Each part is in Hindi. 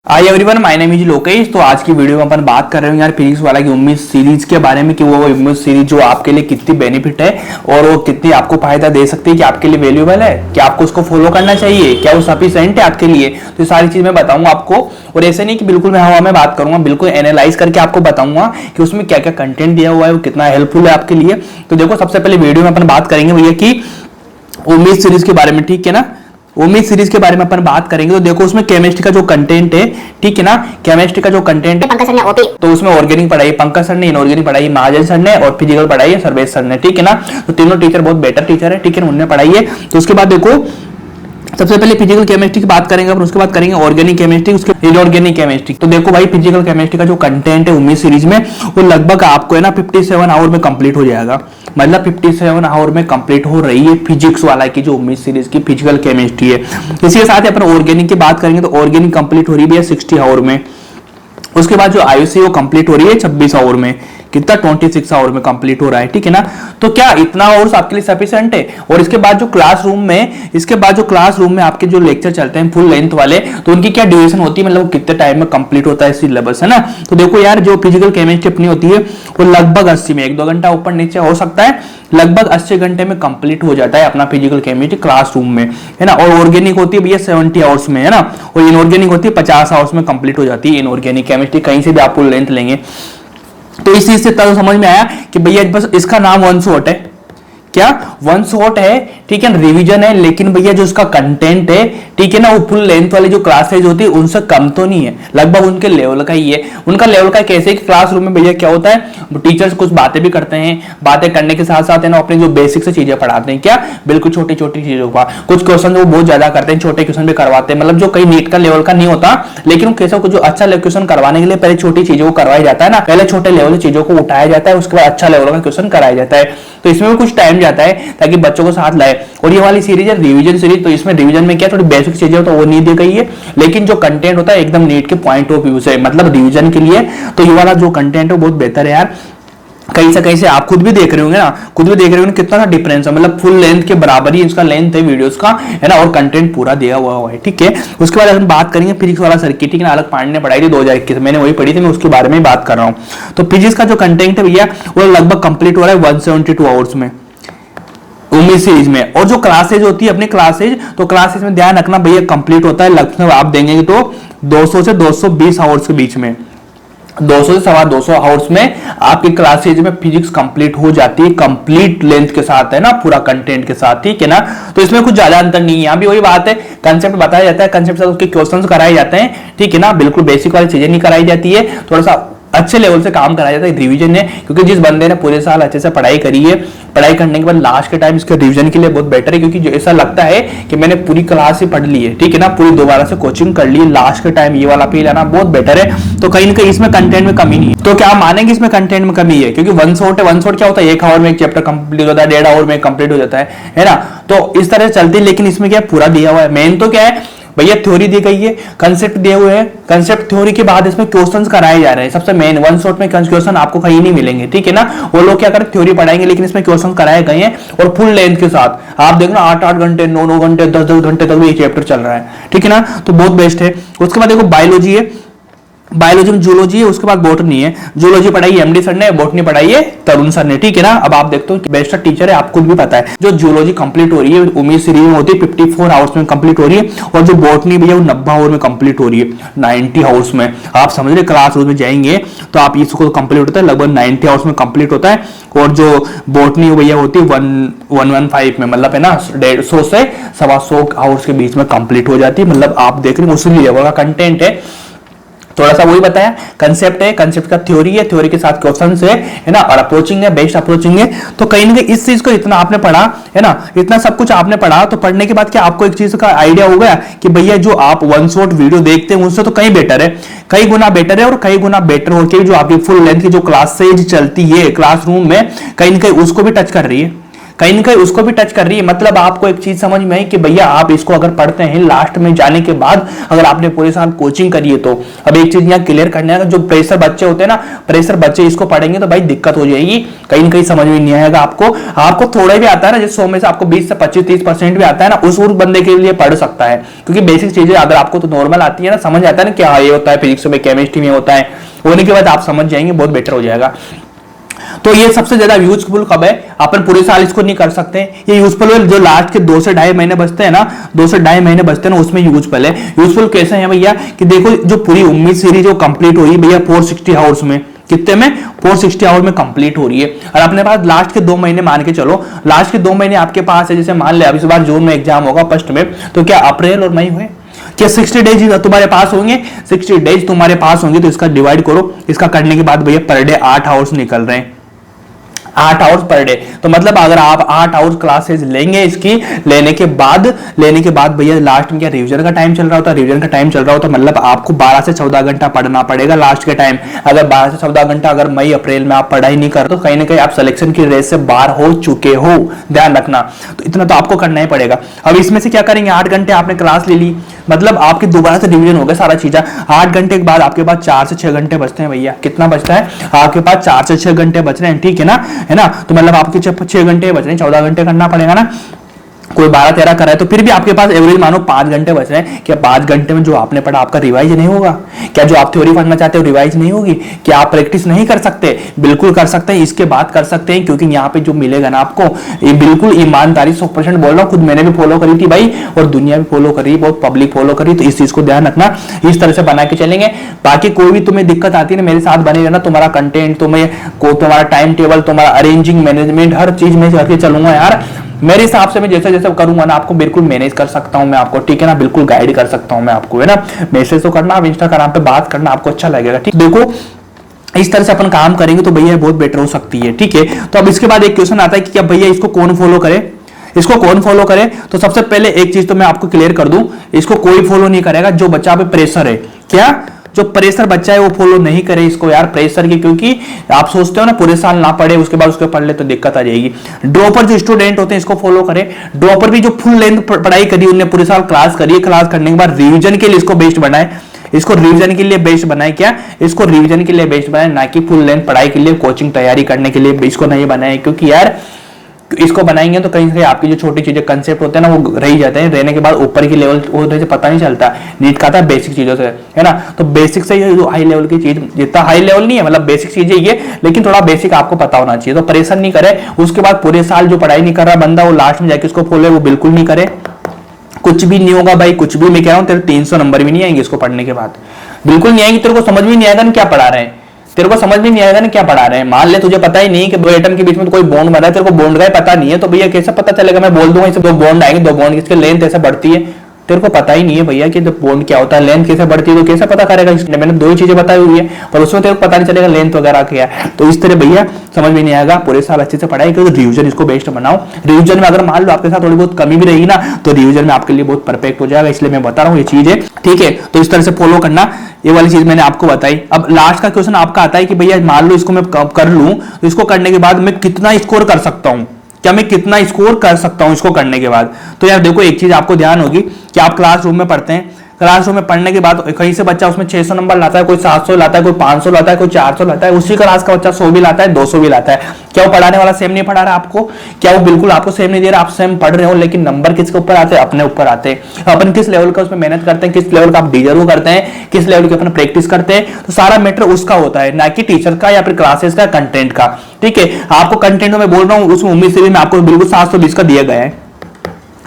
Hi everyone, my name is Lokesh. तो आज की वीडियो में अपन बात कर रहे हैं यार फिजिक्स वाला की उम्मीद सीरीज के बारे में कि वो उम्मीद सीरीज जो आपके लिए कितनी बेनिफिट है और वो कितनी आपको फायदा दे सकती है, कि आपके लिए वैल्यूएबल है, कि आपको उसको फॉलो करना चाहिए, क्या वो सफिशिएंट है आपके लिए। तो ये सारी चीज मैं बताऊंगा आपको, और ऐसे नहीं कि बिल्कुल मैं हवा में बात करूंगा, बिल्कुल एनालाइज करके आपको बताऊंगा कि उसमें क्या क्या कंटेंट दिया हुआ है, वो कितना हेल्पफुल है आपके लिए। तो देखो, सबसे पहले वीडियो में अपन बात करेंगे भैया की उम्मीद सीरीज के बारे में, ठीक है ना। उम्मीद सीरीज के बारे में अपन बात करेंगे। तो देखो, उसमें केमिस्ट्री का जो कंटेंट है, ठीक है ना, केमिस्ट्री का जो कंटेंट है, पंकज सर ने ओपी, तो उसमें ऑर्गेनिक पढ़ाई पंकज सर ने, इनऑर्गेनिक पढ़ाई महाजन सर ने, और फिजिकल पढ़ाई है सर्वेश सर ने, ठीक है ना। तो तीनों टीचर बहुत बेटर टीचर है, ठीक है, उन्होंने पढ़ाई है। तो उसके बाद देखो, सबसे पहले फिजिकल केमिस्ट्री की बात करेंगे, उसके बाद करेंगे ऑर्गेनिक केमिस्ट्री, उसके इनऑर्गेनिक केमिस्ट्री। तो देखो भाई, फिजिकल केमिस्ट्री का जो कंटेंट है उम्मीद सीरीज में, वो लगभग आपको है ना 57 आवर में कंप्लीट हो जाएगा। मतलब 57 आवर में कंप्लीट हो रही है फिजिक्स वाला की जो उम्मीद सीरीज की फिजिकल केमिस्ट्री है। इसी के साथ अपन ऑर्गेनिक की बात करेंगे, तो ऑर्गेनिक कंप्लीट हो रही है 60 आवर में। उसके बाद जो आयुष है वो कंप्लीट हो रही है 26 आवर में। कितना 26 आवर में कंप्लीट हो रहा है, ठीक है ना। तो क्या इतना आवर्स आपके लिए सफिशिएंट है? और इसके बाद जो क्लासरूम में आपके जो लेक्चर चलते हैं फुल लेंथ वाले, तो उनकी क्या ड्यूरेशन होती है, मतलब कितने टाइम में कंप्लीट होता है सिलेबस, है ना। तो देखो यार, जो फिजिकल केमिस्ट्री अपनी होती है वो लगभग 80 में, 1-2 घंटा ऊपर नीचे हो सकता है, लगभग 80 घंटे में कंप्लीट हो जाता है अपना फिजिकल केमिस्ट्री क्लासरूम में, है ना। और ऑर्गेनिक होती है भैया 70 आवर्स में, है ना। और इनऑर्गेनिक होती है 50 आवर्स में कंप्लीट हो जाती है इनऑर्गेनिक केमिस्ट्री, कहीं से भी आप फुल लेंथ लेंगे। तो इस चीज से तब समझ में आया कि भैया बस इसका नाम वन शॉट है, क्या वन शॉट है, ठीक है, रिवीजन है, लेकिन भैया जो उसका कंटेंट है, ठीक है ना, वो फुल लेंथ वाली जो क्लासेज होती है उनसे कम तो नहीं है, लगभग उनके लेवल का ही है। उनका लेवल का कैसे कि क्लासरूम में भैया क्या होता है, टीचर्स कुछ बातें भी करते हैं, बातें करने के साथ साथ है ना अपनी जो बेसिक से चीजें पढ़ाते हैं, क्या बिल्कुल छोटी छोटी चीजों का। कुछ क्वेश्चन वो बहुत ज्यादा करते हैं, छोटे क्वेश्चन भी करवाते हैं, मतलब जो कई नीट का लेवल का नहीं होता, लेकिन कैसे कुछ जो अच्छा क्वेश्चन करवाने के लिए पहले छोटी चीजों को करवाया जाता है ना, पहले छोटे लेवल की चीजों को उठाया जाता है, उसके बाद अच्छा लेवल का क्वेश्चन कराया जाता है। तो इसमें भी कुछ टाइम जाता है ताकि बच्चों को साथ लाए। और ये वाली सीरीज है रिवीजन सीरीज, तो इसमें रिवीजन में क्या थोड़ी बेसिक चीजें तो वो नहीं दी गई है, लेकिन जो कंटेंट होता है एकदम नीट के पॉइंट ऑफ व्यू से, मतलब रिवीजन के लिए। तो ये वाला जो कंटेंट है बहुत बेहतर है यार। कहीं से आप खुद भी देख रहे होंगे ना, कितना सा डिफरेंस है, मतलब फुल लेंथ के बराबर ही इसका लेंथ है वीडियोस का, है ना, और कंटेंट पूरा दिया हुआ है, ठीक है। उसके बाद हम बात करेंगे फिजिक्स वाला सर्किट, ठीक है ना, अलग पांडे ने पढ़ाई थी 2021, मैंने वही पढ़ी थी, मैं उसके बारे में बात कर रहा हूँ। तो फिजिक्स का जो कंटेंट है भैया वो लगभग कंप्लीट हो रहा है 172 आवर्स में उम्मीद सीरीज में। और जो क्लासेज होती है अपनी क्लासेज, तो क्लासेज में ध्यान रखना भैया कंप्लीट होता है लगभग आप देंगे तो 200 से 220 आवर्स के बीच में, 200 से 250 आवर्स में आपकी क्लासेज में फिजिक्स कंप्लीट हो जाती है, कंप्लीट लेंथ के साथ, है ना, पूरा कंटेंट के साथ, ठीक है ना। तो इसमें कुछ ज्यादा अंतर नहीं है, यहाँ भी वही बात है, कंसेप्ट बताया जाता है, कंसेप्ट से उसके क्वेश्चंस कराए जाते हैं, ठीक है ना, बिल्कुल बेसिक वाली चीजें नहीं कराई जाती है, थोड़ा सा अच्छे लेवल से काम कराया जाता है रिवीजन ने, क्योंकि जिस बंदे ने पूरे साल अच्छे से पढ़ाई करी है, पढ़ाई करने के बाद लास्ट के टाइम इसके रिवीजन के लिए बहुत बेटर है, क्योंकि जो ऐसा लगता है कि मैंने पूरी क्लास ही पढ़ ली है, ठीक है ना, पूरी दोबारा से कोचिंग कर ली है, लास्ट के टाइम ये वाला फील आना बहुत बेटर है। तो कहीं ना कहीं इसमें कंटेंट में कमी नहीं है। तो क्या आप मानेंगे इसमें कंटेंट में कमी है? क्योंकि वन शॉट है, वन शॉट क्या होता है, 1 आवर में एक चैप्टर कंप्लीट होता है, 1.5 आवर में कंप्लीट हो जाता है ना। तो इस तरह से चलती है, लेकिन इसमें क्या पूरा दिया हुआ है। मेन तो क्या है भैया, थ्योरी दी गई है, कंसेप्ट दिए हुए हैं, कंसेप्ट थ्योरी के बाद इसमें क्वेश्चंस कराए जा रहे हैं। सबसे मेन वन शॉट में क्वेश्चन आपको कहीं नहीं मिलेंगे, ठीक है ना। वो लोग क्या करें, थ्योरी पढ़ाएंगे, लेकिन इसमें क्वेश्चन कराए गए हैं और फुल लेंथ के साथ। आप देखना 8-8 घंटे, 9-9 घंटे, 10-10 घंटे तक ये चैप्टर चल रहा है, ठीक है ना। तो बहुत बेस्ट है। उसके बाद देखो बायोलॉजी है, बायोलॉजी में जूलॉजी है, उसके बाद बॉटनी है। जूलॉजी पढ़ाई एमडी सर ने, बॉटनी पढ़ाई है तरुण सर ने, ठीक है ना। अब आप देखते हो कि बेस्ट टीचर है, आपको भी पता है। जो जूलॉजी कंप्लीट हो रही है उम्मीद सीरीज में होती है 54 आवर्स में कंप्लीट हो रही है, और जो बॉटनी भैया वो 90 आवर में कंप्लीट हो रही है, 90 आवर्स में। आप समझ रहे, क्लास रूम में जाएंगे तो आप इसको कंप्लीट होता है लगभग 90 आवर्स में कंप्लीट होता है। और जो बॉटनी भैया होती है 115 में, मतलब है ना 150 से 125 आवर्स के बीच में कंप्लीट हो जाती है। मतलब आप देख रहे हैं उसी लेवल का कंटेंट है। थोड़ा सा वही बताया, कंसेप्ट है, कंसेप्ट का थ्योरी है, थ्योरी के साथ क्वेश्चंस है ना, और अप्रोचिंग है, बेस्ट अप्रोचिंग है। तो कहीं ना कहीं इस चीज को इतना आपने पढ़ा है ना, इतना सब कुछ आपने पढ़ा, तो पढ़ने के बाद क्या आपको एक चीज का आइडिया हो गया कि भैया जो आप वन शॉट वीडियो देखते हैं उनसे तो कहीं बेटर है, कई गुना बेटर है। और कई गुना बेटर होकर जो आपकी फुल लेंथ की जो क्लासेज चलती है क्लासरूम में, कहीं ना कहीं उसको भी टच कर रही है, कहीं ना कहीं उसको भी टच कर रही है। मतलब आपको एक चीज समझ में आई कि भैया आप इसको अगर पढ़ते हैं लास्ट में जाने के बाद, अगर आपने पूरे साल कोचिंग करी है, तो अब एक चीज यहाँ क्लियर करना है, जो प्रेशर बच्चे होते हैं ना, प्रेशर बच्चे इसको पढ़ेंगे तो भाई दिक्कत हो जाएगी, कहीं ना कहीं समझ में नहीं आएगा आपको थोड़ा भी आता है ना, जिस 100 में से आपको 20 से 25-30% भी आता है ना, उस बंदे के लिए पढ़ सकता है, क्योंकि बेसिक चीजें अगर आपको तो नॉर्मल आती है ना, समझ आता है ना क्या ये होता है, फिजिक्स में केमिस्ट्री में होता है, होने के बाद आप समझ जाएंगे, बहुत बेटर हो जाएगा। तो ये सबसे ज्यादा यूजफुल कब है, अपन पूरे साल इसको नहीं कर सकते, ये यूजफुल जो लास्ट के 2 से ढाई महीने बचते हैं ना, 2 से ढाई महीने बचते हैं ना, उसमें यूजफुल है। यूजफुल कैसे है भैया कि देखो जो पूरी उम्मीद सीरीज जो कंप्लीट हुई भैया 460 आवर्स में, कितने में 460 आवर में कंप्लीट हो रही है। और अपने पास लास्ट के 2 महीने मान के चलो, लास्ट के 2 महीने आपके पास है, जैसे मान ले अब इस बार जून में एग्जाम होगा फर्स्ट में, तो क्या अप्रैल और मई हुए, क्या 60 डेज तुम्हारे पास होंगे, 60 डेज तुम्हारे पास होंगे, तो इसका डिवाइड करो, इसका करने के बाद भैया पर डे 8 आवर्स निकल रहे हैं, 8 आवर्स पर डे। तो मतलब अगर आप 8 आवर्स क्लासेस लेंगे इसकी, लेने के बाद भैया लास्ट में क्या रिवीजन का टाइम चल रहा होता है, रिवीजन का टाइम चल रहा होता है, मतलब आपको 12 से 14 घंटा पढ़ना पड़ेगा लास्ट के टाइम। अगर 12 से 14 घंटा अगर मई अप्रैल में आप पढ़ाई नहीं कर, तो कहीं ना कहीं आप सिलेक्शन की रेस से बाहर हो चुके हो, ध्यान रखना। तो इतना तो आपको करना ही पड़ेगा। अब इसमें से क्या करेंगे, 8 घंटे आपने क्लास ले ली, मतलब आपकी दोबारा से रिवीजन हो गया सारा चीज। 8 घंटे के बाद आपके पास 4 से 6 घंटे बचते हैं भैया, कितना बचता है आपके पास, 4 से 6 घंटे बच रहे हैं, ठीक है ना, है ना। तो मतलब आपके 6 घंटे बच रहे हैं, 14 घंटे करना पड़ेगा ना, कोई 12-13 करा है, तो फिर भी आपके पास एवरेज मानो 5 घंटे बच रहे हैं। क्या 5 घंटे में जो आपने पढ़ा आपका रिवाइज नहीं होगा? क्या जो आप थ्योरी पढ़ना चाहते हो रिवाइज नहीं होगी? क्या आप प्रैक्टिस नहीं कर सकते? बिल्कुल कर सकते हैं, इसके बाद कर सकते हैं, क्योंकि यहाँ पे जो मिलेगा ना आपको, ये बिल्कुल ईमानदारी 100% बोल रहा हूँ, खुद मैंने भी फॉलो करी थी भाई, और दुनिया भी फॉलो करी, बहुत पब्लिक फॉलो करी, तो इस चीज को ध्यान रखना, इस तरह से बना के चलेंगे। बाकी कोई भी तुम्हें दिक्कत आती है ना, मेरे साथ बने रहना, तुम्हारा कंटेंट, तुम्हारा टाइम टेबल, तुम्हारा अरेंजिंग मैनेजमेंट, हर चीज में करके चलूंगा यार, मेरे हिसाब से मैं जैसे जैसे करूंगा ना, आपको बिल्कुल मैनेज कर सकता हूं मैं आपको, ठीक है ना, बिल्कुल गाइड कर सकता हूं मैं आपको, है ना। मैसेज तो करना, आप इंस्टाग्राम पे बात करना, आपको अच्छा लगेगा, ठीक। देखो इस तरह से अपन काम करेंगे तो भैया बहुत बेटर हो सकती है, ठीक है। तो अब इसके बाद एक क्वेश्चन आता है कि क्या भैया इसको कौन फॉलो करे, इसको कौन फॉलो करे? तो सबसे पहले एक चीज तो मैं आपको क्लियर कर दूं, इसको कोई फॉलो नहीं करेगा जो बच्चा पे प्रेशर है। क्या जो प्रेशर बच्चा है वो फॉलो नहीं करे इसको यार, प्रेशर की, क्योंकि आप सोचते हो ना पूरे साल ना पढ़े उसके बाद उसके पढ़ ले तो दिक्कत आ जाएगी। ड्रॉपर जो स्टूडेंट होते हैं इसको फॉलो करे। ड्रॉपर भी जो फुल लेंथ पढ़ाई करी, उन्हें पूरे साल क्लास करी है, क्लास करने के बाद रिवीजन के लिए इसको बेस्ट बनाए, इसको रिवीजन के लिए बेस्ट बनाए। क्या इसको रिवीजन के लिए बेस्ट बनाए, ना कि फुल लेंथ पढ़ाई के लिए, कोचिंग तैयारी करने के लिए इसको नहीं बनाए, क्योंकि यार इसको बनाएंगे तो कहीं से आपकी जो छोटी चीजें कंसेप्ट होते हैं ना वो रह जाते हैं, रहने के बाद ऊपर की लेवल होने से पता नहीं चलता। नीट का था बेसिक चीजों से, है ना, तो बेसिक से जो हाई लेवल की चीज, जितना हाई लेवल नहीं है मतलब बेसिक चीजें ये, लेकिन थोड़ा बेसिक आपको पता होना चाहिए। तो प्रेशर नहीं करे, उसके बाद पूरे साल जो पढ़ाई नहीं कर रहा बंदा, वो लास्ट में जाके इसको फॉलो वो बिल्कुल नहीं करे, कुछ भी नहीं होगा भाई, कुछ भी। मैं कह रहा हूँ तेरे 300 नंबर भी नहीं आएंगे इसको पढ़ने के बाद, बिल्कुल नहीं आएंगे, तेरे को समझ भी नहीं आएगा ना क्या पढ़ा रहे हैं, तेरे को समझ में नहीं आएगा ना क्या पढ़ा रहे हैं। मान ले तुझे पता ही नहीं कि 2 एटम के बीच में तो कोई बॉन्ड बना है, तेरे को बॉन्ड का ही पता नहीं है, तो भैया कैसे पता चलेगा? मैं बोल दूंगा इसे 2 बॉन्ड आएंगे, 2 बॉन्ड किसके लेंथ ऐसे बढ़ती है, तेरे को पता ही नहीं है भैया कि बॉन्ड क्या होता है, लेंथ कैसे बढ़ती है, तो कैसे पता करेगा? इसलिए मैंने 2 ही चीजें बताई हुई है, पर उसमें तेरे को पता नहीं चलेगा लेंथ वगैरह क्या है। तो इस तरह भैया समझ में नहीं आएगा, पूरे साल अच्छे से पढ़ाई करो, रिवीजन इसको बेस्ट बनाओ। रिवीजन में अगर मान लो आपके साथ थोड़ी बहुत कमी भी रहेगी ना, तो रिवीजन में आपके लिए बहुत परफेक्ट हो जाएगा, इसलिए मैं बता रहा हूँ ये चीज है, ठीक है। तो इस तरह से फॉलो करना, ये वाली चीज मैंने आपको बताई। अब लास्ट का क्वेश्चन आपका आता है कि भैया मान लो इसको मैं कर लूं, तो इसको करने के बाद मैं कितना स्कोर कर सकता हूं, क्या मैं कितना स्कोर कर सकता हूं इसको करने के बाद? तो यार देखो एक चीज आपको ध्यान होगी कि आप क्लासरूम में पढ़ते हैं, क्लासरूम में पढ़ने के बाद कहीं से बच्चा उसमें 600 नंबर लाता है, कोई 700 लाता है, कोई 500 लाता है, कोई 400 लाता है, उसी क्लास का बच्चा 100 भी लाता है, 200 भी लाता है। क्या वो पढ़ाने वाला सेम नहीं पढ़ा रहा आपको? क्या वो बिल्कुल आपको सेम नहीं दे रहा? आप सेम पढ़ रहे हो, लेकिन नंबर किसके ऊपर आते हैं? अपने ऊपर आते हैं। अपन किस लेवल का उसमें मेहनत करते हैं, किस लेवल का आप डिजर्व करते हैं, किस लेवल की अपन प्रैक्टिस करते हैं, तो सारा मैटर उसका होता है, ना कि टीचर का या फिर क्लासेस का, कंटेंट का, ठीक है। आपको कंटेंट में बोल रहा हूँ, उसमें उम्मीद से भी मैं आपको बिल्कुल 720 का दिया गया है,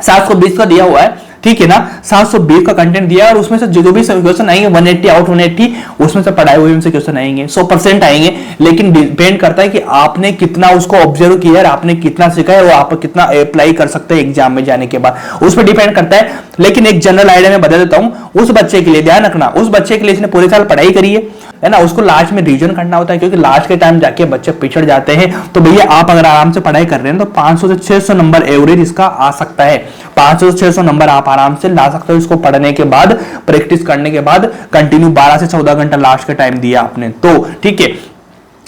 720 का दिया हुआ है, ठीक है ना, 720 का कंटेंट दिया, और उसमें से जो भी क्वेश्चन आएंगे 180 आउट 180 उसमें से पढ़ाए हुए उनसे क्वेश्चन आएंगे, 100% आएंगे। लेकिन डिपेंड करता है कि आपने कितना उसको ऑब्जर्व किया है, आपने कितना सीखा है, और आप कितना अप्लाई कर सकते हैं एग्जाम में जाने के बाद, उस पर डिपेंड करता है। लेकिन एक जनरल आइडिया में बता देता हूं, उस बच्चे के लिए ध्यान रखना, उस बच्चे के लिए इसने पूरे साल पढ़ाई करी है ना, उसको लास्ट में रिवीजन करना होता है, क्योंकि लास्ट के टाइम जाके बच्चे पिछड़ जाते हैं। तो भैया आप अगर आराम से पढ़ाई कर रहे हैं तो 500 से 600 नंबर एवरेज इसका आ सकता है, 500 से 600 नंबर आप आराम से ला सकते हो इसको पढ़ने के बाद, प्रैक्टिस करने के बाद, कंटिन्यू 12 से 14 घंटा लास्ट के टाइम दिया आपने तो, ठीक है।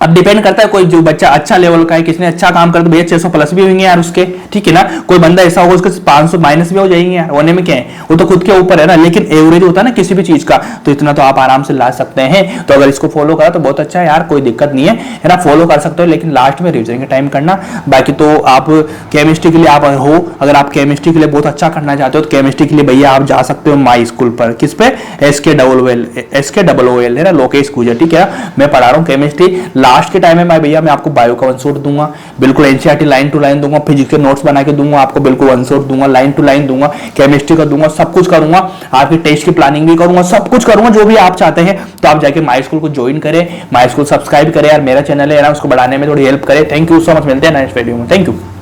अब डिपेंड करता है, कोई जो बच्चा अच्छा लेवल का है, किसने अच्छा काम कर तो भैया 600 प्लस भी होंगे यार उसके, ठीक है ना। कोई बंदा ऐसा होगा उसके 500 माइनस भी हो जाएंगे यार, होने में क्या है, वो तो खुद के ऊपर है ना। लेकिन एवरेज होता है ना किसी भी चीज का, तो इतना तो आप आराम से ला सकते हैं। तो अगर इसको फॉलो करा तो बहुत अच्छा है यार, कोई दिक्कत नहीं है ना, फॉलो कर सकते हो। लेकिन लास्ट में रिविजन के टाइम करना। बाकी तो आप केमिस्ट्री के लिए आप हो, अगर आप केमिस्ट्री के लिए बहुत अच्छा करना चाहते हो तो केमिस्ट्री के लिए भैया आप जा सकते हो माई स्कूल पर। किस पे? SKOOL है ना, लोकेश गुजर, ठीक है। मैं पढ़ा रहा हूँ केमिस्ट्री। लास्ट के टाइम में मैं भैया मैं आपको बायो का वन शॉट दूंगा, बिल्कुल एनसीईआरटी लाइन टू लाइन दूंगा, फिजिक्स के नोट्स बना के दूंगा आपको, बिल्कुल वन शॉट दूंगा, लाइन टू लाइन दूंगा, केमिस्ट्री का दूंगा, सब कुछ करूंगा। आपकी टेस्ट की प्लानिंग भी करूंगा, सब कुछ करूंगा जो भी आप चाहते हैं। तो आप जाके माई स्कूल को ज्वाइन करें, माई स्कूल सब्सक्राइब करें यार, मेरा चैनल है ना, उसको बढ़ाने में थोड़ी हेल्प करें। थैंक यू सो मच, मिलते हैं नेक्स्ट वीडियो में। Thank you.